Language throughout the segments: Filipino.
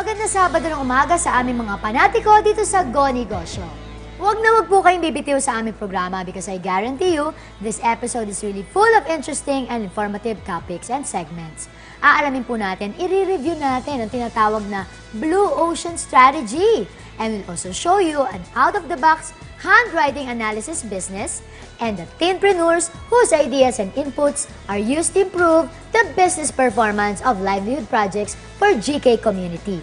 Magandang Sabado ng umaga sa aming mga panatiko dito sa Negosyo. Huwag na huwag po kayong bibitiw sa aming programa because I guarantee you, this episode is really full of interesting and informative topics and segments. Aalamin po natin, i-review natin ang tinatawag na Blue Ocean Strategy. And we'll also show you an out-of-the-box handwriting analysis business and the teenpreneurs whose ideas and inputs are used to improve the business performance of livelihood projects for GK community.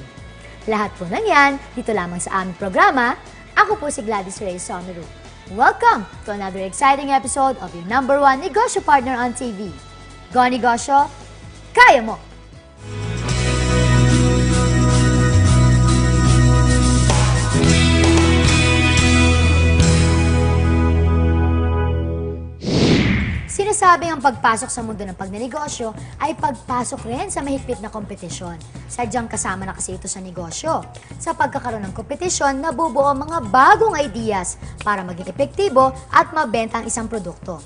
Lahat po ng yan, dito lamang sa aming programa. Ako po si Gladys Reyes Someru. Welcome to another exciting episode of your #1 negosyo partner on TV. Negosyo Kaya Mo! Sinasabi ang pagpasok sa mundo ng pagnenegosyo ay pagpasok rin sa mahigpit na kompetisyon. Sadyang kasama na kasi ito sa negosyo. Sa pagkakaroon ng kompetisyon, nabubuo ang mga bagong ideas para maging epektibo at mabenta ang isang produkto.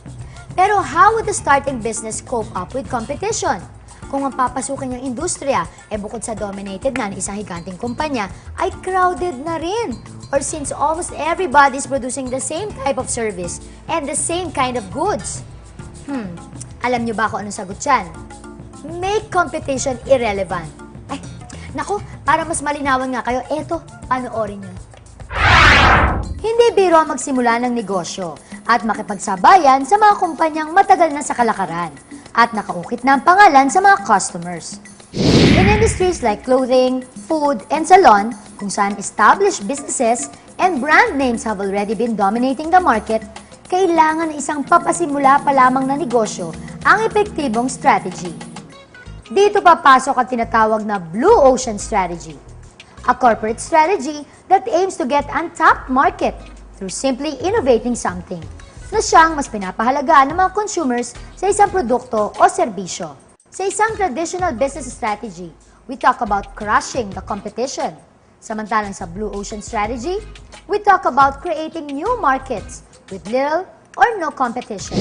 Pero how would the starting business cope up with competition? Kung ang papasukin niyang industriya ay bukod sa dominated na ng isang higanting kumpanya, ay crowded na rin. Or since almost everybody is producing the same type of service and the same kind of goods. Alam niyo ba kung anong sagot yan? Make competition irrelevant. Ay, naku, para mas malinawan nga kayo, eto, panoorin niyo. Hindi biro ang magsimula ng negosyo at makipagsabayan sa mga kumpanyang matagal na sa kalakaran at nakaukit na ang pangalan sa mga customers. In industries like clothing, food, and salon, kung saan established businesses and brand names have already been dominating the market, kailangan ng isang papasimula pa lamang na negosyo ang epektibong strategy. Dito papasok ang tinatawag na Blue Ocean Strategy, a corporate strategy that aims to get on top market through simply innovating something na siyang mas pinapahalagaan ng mga consumers sa isang produkto o serbisyo. Sa isang traditional business strategy, we talk about crushing the competition. Samantalang sa Blue Ocean Strategy, we talk about creating new markets with little or no competition.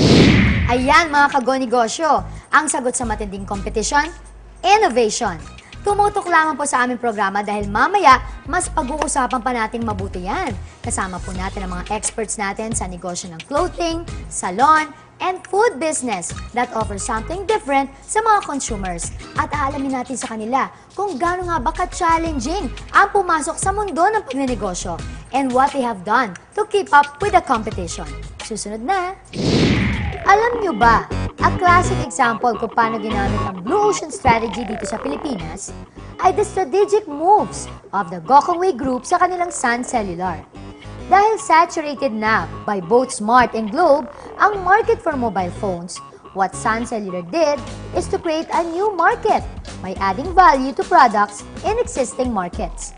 Ayan mga kagonegosyo, ang sagot sa matinding competition, innovation. Tumutok lamang po sa aming programa dahil mamaya mas pag-uusapan pa natin mabuti yan. Kasama po natin ang mga experts natin sa negosyo ng clothing, salon, and food business that offers something different sa mga consumers. At aalamin natin sa kanila kung gaano nga ba ka-challenging ang pumasok sa mundo ng pagnenegosyo and what they have done to keep up with the competition. Susunod na! Alam nyo ba, a classic example kung paano ginamit ang Blue Ocean Strategy dito sa Pilipinas ay the strategic moves of the Gokongwei Group sa kanilang Sun Cellular. Dahil saturated na by both Smart and Globe ang market for mobile phones, what Sun Cellular did is to create a new market by adding value to products in existing markets.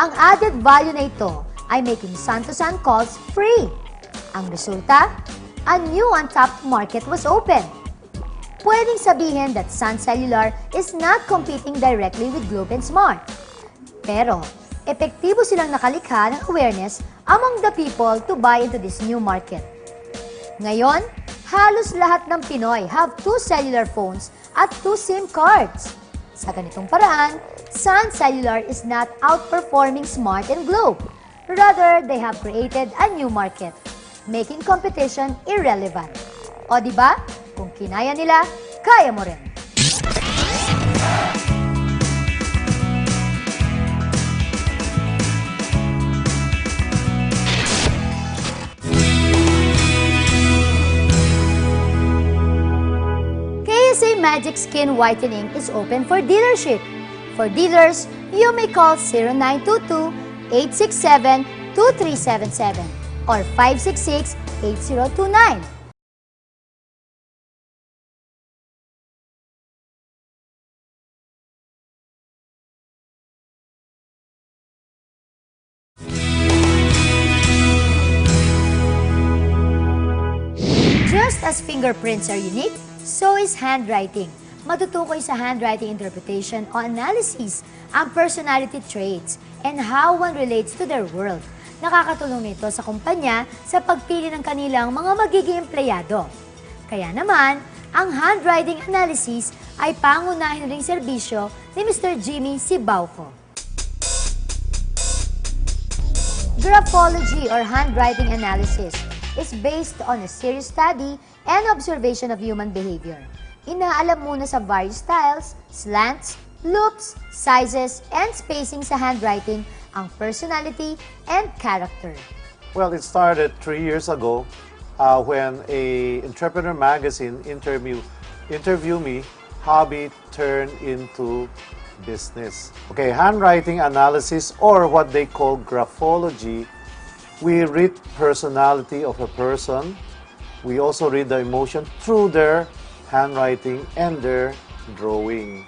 Ang added value na ito ay making sun-to-sun calls free. Ang resulta, a new untapped market was open. Pwedeng sabihin that Sun Cellular is not competing directly with Globe and Smart. Pero, epektibo silang nakalikha ng awareness among the people to buy into this new market. Ngayon, halos lahat ng Pinoy have 2 cellular phones at 2 SIM cards. Sa ganitong paraan, Sun Cellular is not outperforming Smart and Globe. Rather, they have created a new market, making competition irrelevant. O diba? Kung kinaya nila, kaya mo rin. KSA Magic Skin Whitening is open for dealership. For dealers, you may call 0922-867-2377 or 566-8029. Just as fingerprints are unique, so is handwriting. Matutukoy sa handwriting interpretation o analysis ang personality traits and how one relates to their world. Nakakatulong nito sa kumpanya sa pagpili ng kanilang mga magiging empleyado. Kaya naman, ang handwriting analysis ay pangunahin ring serbisyo ni Mr. Jimmy Sibauco. Graphology or handwriting analysis is based on a serious study and observation of human behavior. Inaalam muna sa various styles, slants, loops, sizes, and spacing sa handwriting ang personality and character. Well, it started 3 years ago when a Entrepreneur magazine interview me, hobby turned into business. Okay, handwriting analysis or what they call graphology, we read personality of a person. We also read the emotion through their handwriting and their drawing.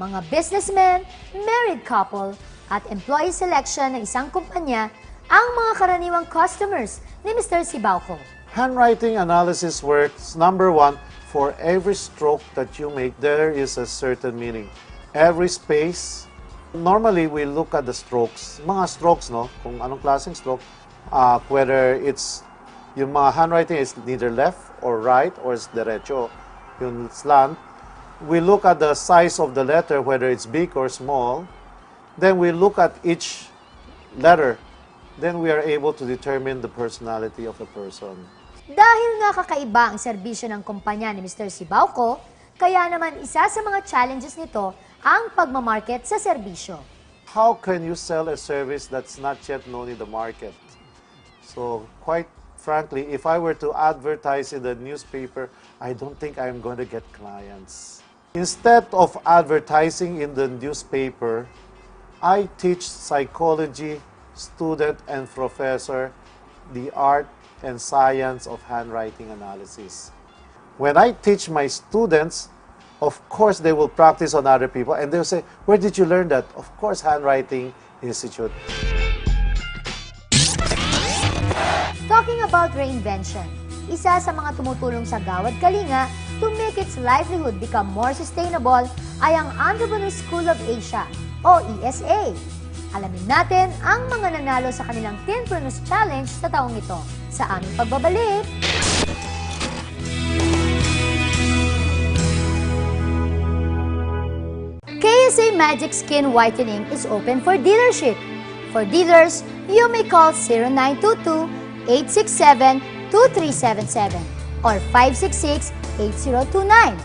Mga businessmen, married couple, at employee selection ng isang kumpanya ang mga karaniwang customers ni Mr. Sibauco. Handwriting analysis works, number one, for every stroke that you make, there is a certain meaning. Every space, normally we look at the strokes. Mga strokes, no? Kung anong klaseng stroke, whether it's, yung mga handwriting is neither left or right or it's derecho, yung slant. We look at the size of the letter, whether it's big or small. Then we look at each letter. Then we are able to determine the personality of a person. Dahil nga kakaiba ang serbisyo ng kumpanya ni Mr. Sibauco, kaya naman isa sa mga challenges nito ang pagmamarket sa serbisyo. How can you sell a service that's not yet known in the market? So, quite frankly, if I were to advertise in the newspaper, I don't think I'm going to get clients. Instead of advertising in the newspaper, I teach psychology student and professor the art and science of handwriting analysis. When I teach my students, of course they will practice on other people and they'll say, where did you learn that? Of course, Handwriting Institute. Talking about reinvention, isa sa mga tumutulong sa Gawad Kalinga to make its livelihood become more sustainable ay ang Entrepreneur School of Asia o ESA. Alamin natin ang mga nanalo sa kanilang Teenpreneurs Challenge sa taong ito sa aming pagbabalik. KSA Magic Skin Whitening is open for dealership. For dealers, you may call 0922-867-2377 or 566-8029.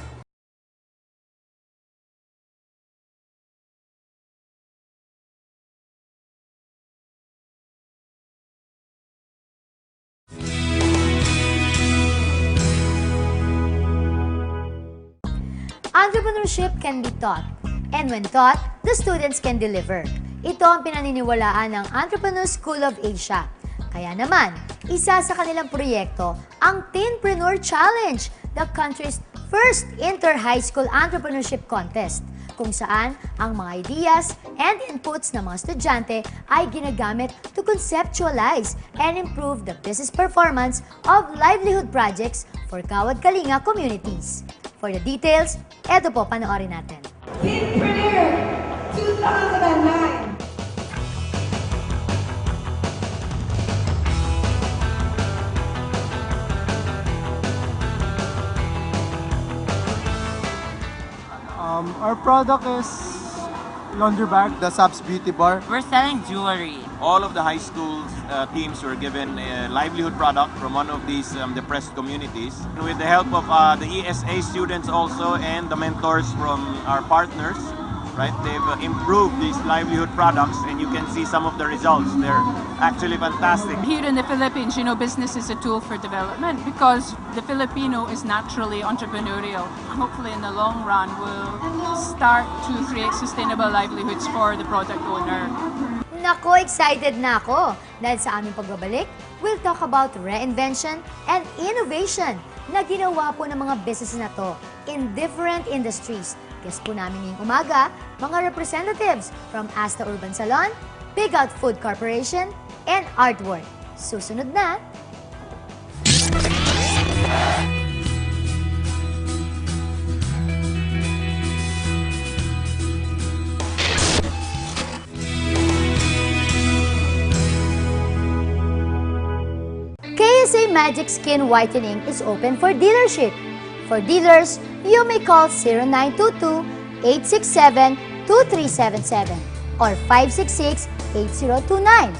Entrepreneurship can be taught, and when taught, the students can deliver. Ito ang pinaniniwalaan ng Entrepreneur School of Asia. Kaya naman, isa sa kanilang proyekto, ang Teenpreneur Challenge, the country's first inter-high school entrepreneurship contest, kung saan ang mga ideas and inputs ng mga estudyante ay ginagamit to conceptualize and improve the business performance of livelihood projects for Gawad Kalinga communities. For the details, eto po, panoorin natin. Teenpreneur 2009. Our product is laundry bag, the Subs Beauty Bar. We're selling jewelry. All of the high school teams were given a livelihood product from one of these depressed communities. With the help of the ESA students also and the mentors from our partners, right? They've improved these livelihood products and you can see some of the results. They're actually fantastic. Here in the Philippines, business is a tool for development because the Filipino is naturally entrepreneurial. Hopefully in the long run, we'll start to create sustainable livelihoods for the product owner. Nako, excited na ako! Dahil sa aming pagbabalik, we'll talk about reinvention and innovation na ginawa po ng mga businesses na to in different industries. Guest po namin ngayong umaga, mga representatives from Asta Urban Salon, Big Out Food Corporation, and Artwork. Susunod na! KSA Magic Skin Whitening is open for dealership. For dealers, you may call 0922-867-2377 or 566-8029.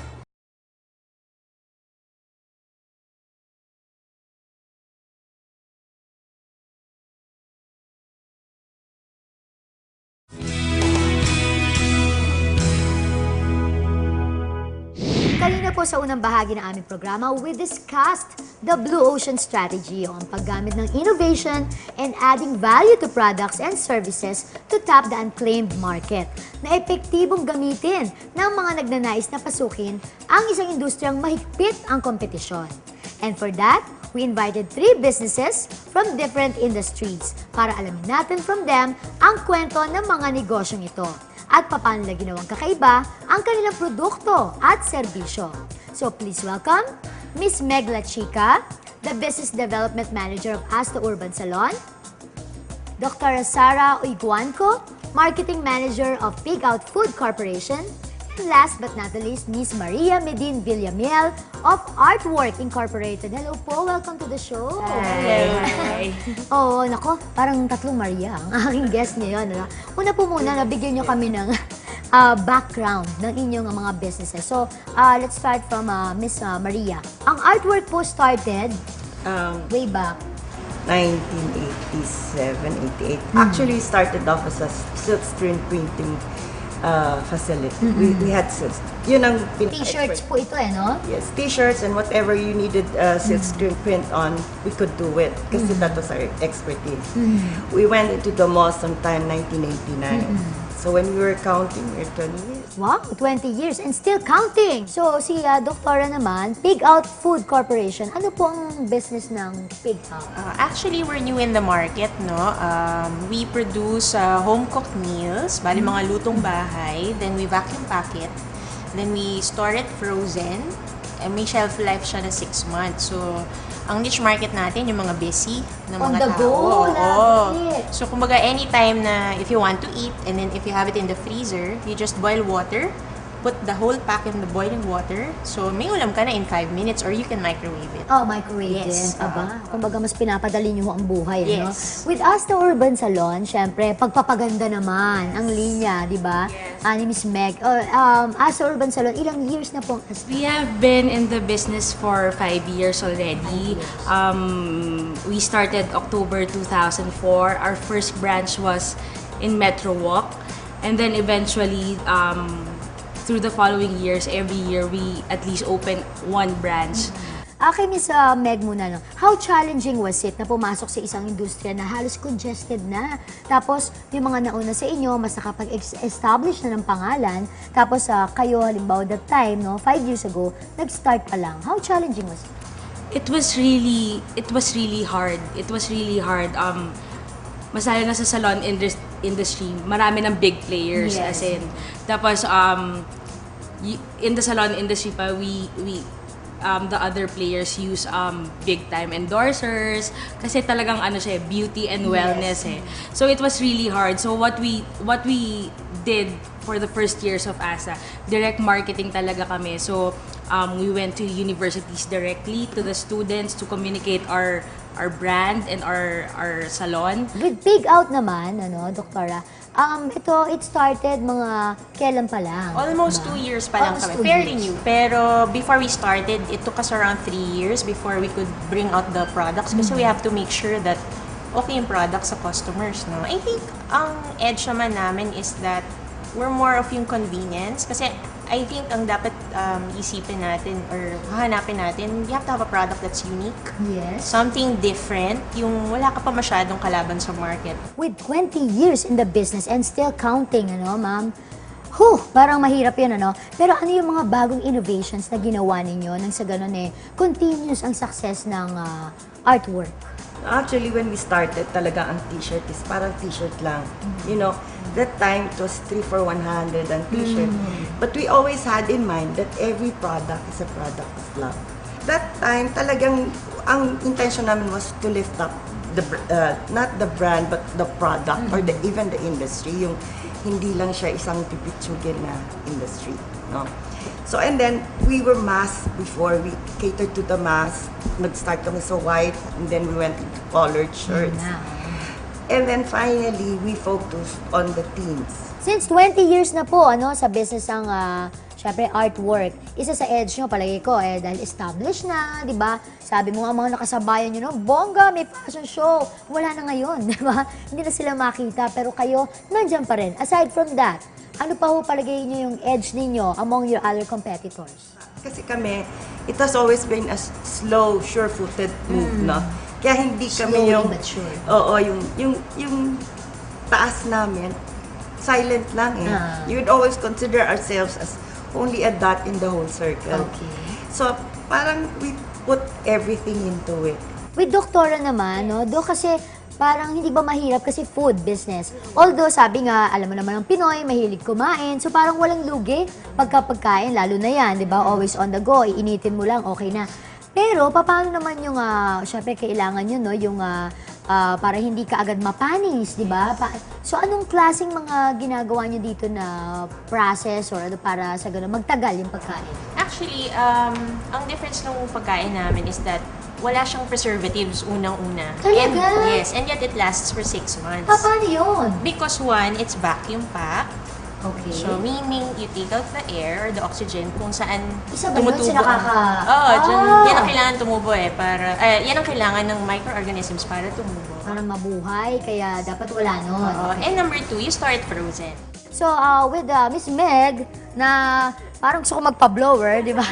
po sa unang bahagi ng aming programa, we discussed the Blue Ocean Strategy o ang paggamit ng innovation and adding value to products and services to tap the unclaimed market na epektibong gamitin ng mga nagnanais na pasukin ang isang industriyang mahigpit ang kompetisyon. And for that, we invited 3 businesses from different industries para alamin natin from them ang kwento ng mga negosyong ito at paano nila ginawang kakaiba ang kanilang produkto at serbisyo. So please welcome Ms. Meg La Chica, the Business Development Manager of Asta Urban Salon, Dr. Sara Uiguanco, Marketing Manager of Pig Out Food Corporation, and last but not the least, Ms. Maria Medin Villamiel of Artwork Incorporated. Hello po, welcome to the show. Hi. Oo, nako, parang tatlong Maria ang aking guest ngayon. Ano? Una po muna, nabigyan nyo kami ng background ng inyong mga businesses. So, let's start from Ms. Maria. Ang Artwork po started way back 1987, 88. Actually, we started off as a silk screen printing facility. We had silk. Yun ang T-shirts po ito no? Yes, T-shirts and whatever you needed silk screen print on, we could do it kasi that was our expertise. We went into the mall sometime 1989. So when we were counting, we were 20 years. Wow, 20 years and still counting. So si Doktora naman, Pig Out Food Corporation. Ano po ang business ng Pig Out? Actually, we're new in the market, no? We produce home-cooked meals, bali mga lutong bahay, then we vacuum pack it, then we store it frozen, and may shelf life siya na 6 months. So, ang niche market natin, yung mga busy na On mga the tao. go, love it. So, kumbaga, anytime na if you want to eat, and then if you have it in the freezer, you just boil water, put the whole pack in the boiling water. So, may ulam ka na in 5 minutes or you can microwave it. Oh, microwave Yes. din. Aba, kumbaga mas pinapadali niyo ang buhay, no? Yes. With Asta Urban Salon, syempre, pagpapaganda naman ang linya, di ba? Ni Miss Meg. Asta Urban Salon, ilang years na po? We have been in the business for 5 years already. We started October 2004. Our first branch was in Metro Walk. And then eventually, through the following years, every year, we at least open 1 branch. Kay Miss Meg muna, no? How challenging was it na pumasok sa isang industriya na halos congested na? Tapos, yung mga nauna sa inyo, mas nakapag-establish na ng pangalan. Tapos, kayo, halimbawa that time, no? 5 years ago, nag-start pa lang. How challenging was it? It was really hard. It was really hard. Mas lalo na sa salon industry, marami ng big players. Yes. As in, tapos, in the salon industry pa, the other players use big time endorsers kasi talagang ano siya, beauty and wellness So it was really hard. So what we did for the first years of ASA, direct marketing talaga kami. So we went to universities directly to the students to communicate our brand and our salon. With Pig Out naman, Doktora, it started mga kailan pa lang? Almost diba? 2 years pa lang Almost kami. 2 Fairly years. new. Pero before we started, it took us around 3 years before we could bring out the products kasi we have to make sure that okay yung product sa customers. No? I think ang edge naman namin is that we're more of yung convenience kasi I think ang dapat isipin natin or hahanapin natin, you have to have a product that's unique. Yes. Something different, yung wala ka pa masyadong kalaban sa market. With 20 years in the business and still counting, ma'am? Parang mahirap yun, Pero ano yung mga bagong innovations na ginawa ninyo nang sa ganun continuous ang success ng artwork? Actually, when we started, talaga ang t-shirt is parang t-shirt lang. You know, that time it was 3 for 100 ang t-shirt. But we always had in mind that every product is a product of love. That time, talagang ang intention namin was to lift up the not the brand but the product or even the industry. Yung hindi lang siya isang pipitsugin na industry, no? So, and then, we were mass before. We catered to the mass. Nag-start kami sa white, and then we went into colored shirts. And then, finally, we focused on the teens. Since 20 years na po, sa business ang, syempre, artwork, isa sa edge nyo, palagi ko, dahil established na, di ba? Sabi mo nga mga nakasabayan nyo, bongga, may fashion show. Wala na ngayon, di ba? Hindi na sila makita, pero kayo, nandyan pa rin. Aside from that, ano pa ho palagay nyo yung edge ninyo among your other competitors? Kasi kami, it has always been a slow, sure-footed move, no? Kaya hindi kami Slowly yung... but sure. Oo, yung taas namin, silent lang eh. You would always consider ourselves as only a dot in the whole circle. Okay. So, parang we put everything into it. With doktora naman, no? Do kasi parang hindi ba mahirap kasi food business. Although sabi nga, alam mo naman ng Pinoy, mahilig kumain. So parang walang lugi pagkain, lalo na yan, di ba? Always on the go, iinitin mo lang, okay na. Pero paano naman yung, syempre kailangan yun, no? Yung para hindi ka agad mapanis, di ba? So anong klaseng mga ginagawa nyo dito na process or ano para sa gano'n magtagal yung pagkain? Actually, ang difference ng pagkain namin is that wala siyang preservatives unang-una. Talaga? And, yes, and yet it lasts for 6 months. Paano yun? Because one, it's vacuum packed. Okay. So, meaning, you take out the air or the oxygen kung saan Isa ba yun sa nakaka... Oo, yan ang kailangan tumubo eh. Yan ang kailangan ng microorganisms para tumubo. Para mabuhay, kaya dapat wala nun. And number 2, you store it frozen. So, with Miss Meg, na parang gusto ko magpa-blower, di ba?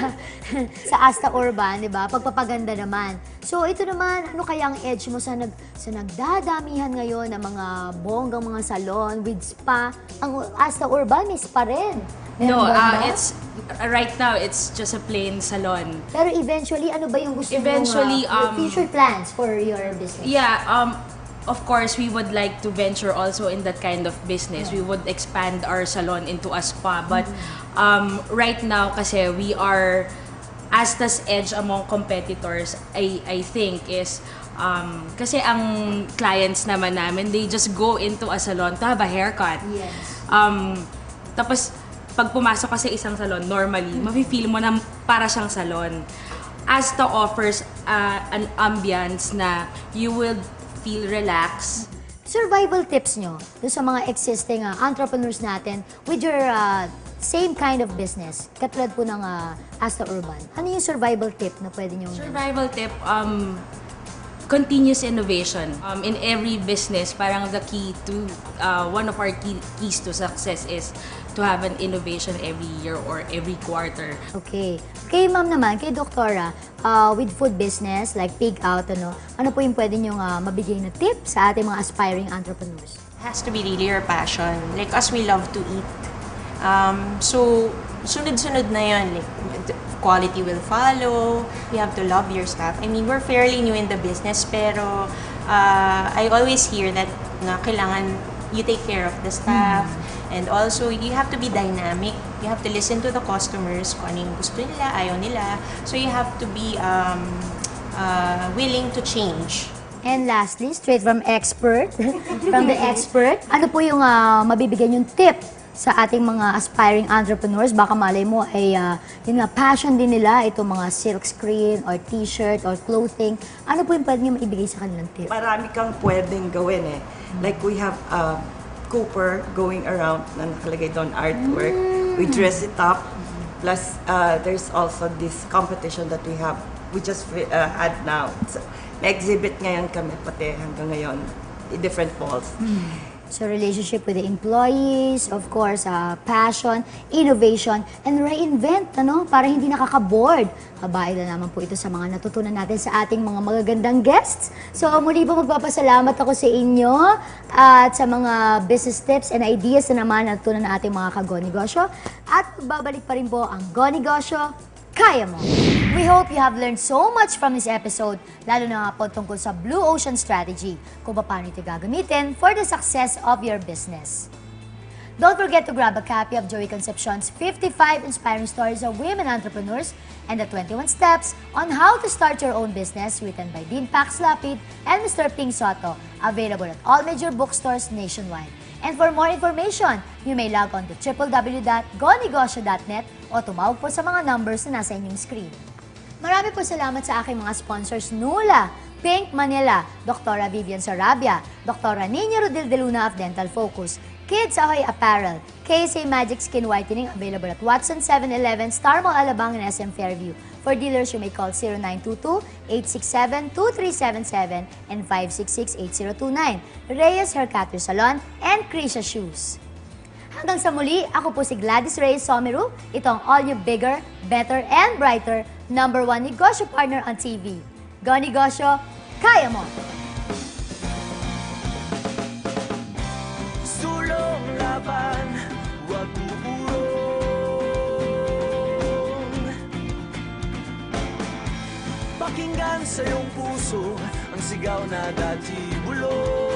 Sa Asta Urban, di ba? Pagpapaganda naman. So, ito naman, ano kaya ang edge mo sa nagdadamihan ngayon ng mga bonggang mga salon with spa? Ang Asta Urban, may spa rin. No, Meron ba? it's right now it's just a plain salon. Pero eventually, ano ba yung gusto Eventually, your future plans for your business? Yeah, of course, we would like to venture also in that kind of business. We would expand our salon into a spa. But right now, kasi we are, Asta's edge among competitors, I think, is kasi ang clients naman namin, they just go into a salon to have a haircut. Yes. Tapos, pag pumasok ka sa isang salon, normally, mafe-feel mo na para siyang salon. Asta offers an ambience na you will feel relaxed. Survival tips nyo doon sa mga existing entrepreneurs natin with your same kind of business, katulad po ng Asta Urban. Ano yung survival tip na pwede nyo? Survival tip, continuous innovation. In every business, parang the key to, one of our keys to success is to have an innovation every year or every quarter. Okay. Kay ma'am naman, kay doktora, with food business, like pig out, ano po yung pwede nyo mabigay na tip sa ating mga aspiring entrepreneurs? It has to be really your passion. Like us, we love to eat. So, sunod-sunod na yun. Like, quality will follow. You have to love your staff. I mean, we're fairly new in the business, pero I always hear that na kailangan you take care of the staff. And also, you have to be dynamic. You have to listen to the customers, kung ano yung gusto nila, ayaw nila. So, you have to be willing to change. And lastly, straight from expert, from the expert, ano po yung mabibigyan yung tip sa ating mga aspiring entrepreneurs? Baka malay mo ay yun nga, passion din nila, itong mga silk screen or t-shirt or clothing. Ano po yung pwede nyo maibigay sa kanilang tip? Marami kang pwedeng gawin eh. Like we have Cooper going around na nakalagay doon artwork. We dress it up. Plus, there's also this competition that we just had now. So, may exhibit ngayon kami pati hanggang ngayon in different malls. So, relationship with the employees, of course, passion, innovation, and reinvent, para hindi nakaka-bored. Babae na naman po ito sa mga natutunan natin sa ating mga magagandang guests. So, muli po magpapasalamat ako sa inyo at sa mga business tips and ideas na naman natutunan ng ating mga kago-negosyo. At babalik pa rin po ang Go Negosyo Kaya Mo. We hope you have learned so much from this episode, lalo na nga po tungkol sa Blue Ocean Strategy, kung paano ito gagamitin for the success of your business. Don't forget to grab a copy of Joey Concepcion's 55 Inspiring Stories of Women Entrepreneurs and the 21 Steps on How to Start Your Own Business, written by Dean Pax Lapid and Mr. Ping Soto, available at all major bookstores nationwide. And for more information, you may log on to www.gonegosyo.net o tumawag po sa mga numbers na nasa inyong screen. Marami po salamat sa aking mga sponsors Nula, Pink Manila, Dr. Vivian Sarabia, Dr. Nina Rodil de Luna of Dental Focus, Kids Ahoy Apparel, KSA Magic Skin Whitening, available at Watson 7-Eleven, Star Mall Alabang, and SM Fairview. For dealers, you may call 0922-867-2377 and 566-8029. Reyes Hair Cutter Salon and Krisha Shoes. Hanggang sa muli, ako po si Gladys Reyes Someru. Ito ang All You Bigger, Better, and Brighter #1 negosyo partner on TV. Go Negosyo, Kaya Mo! Sulong laban, wag uurong. Pakinggan sa iyong puso ang sigaw na dati bulong.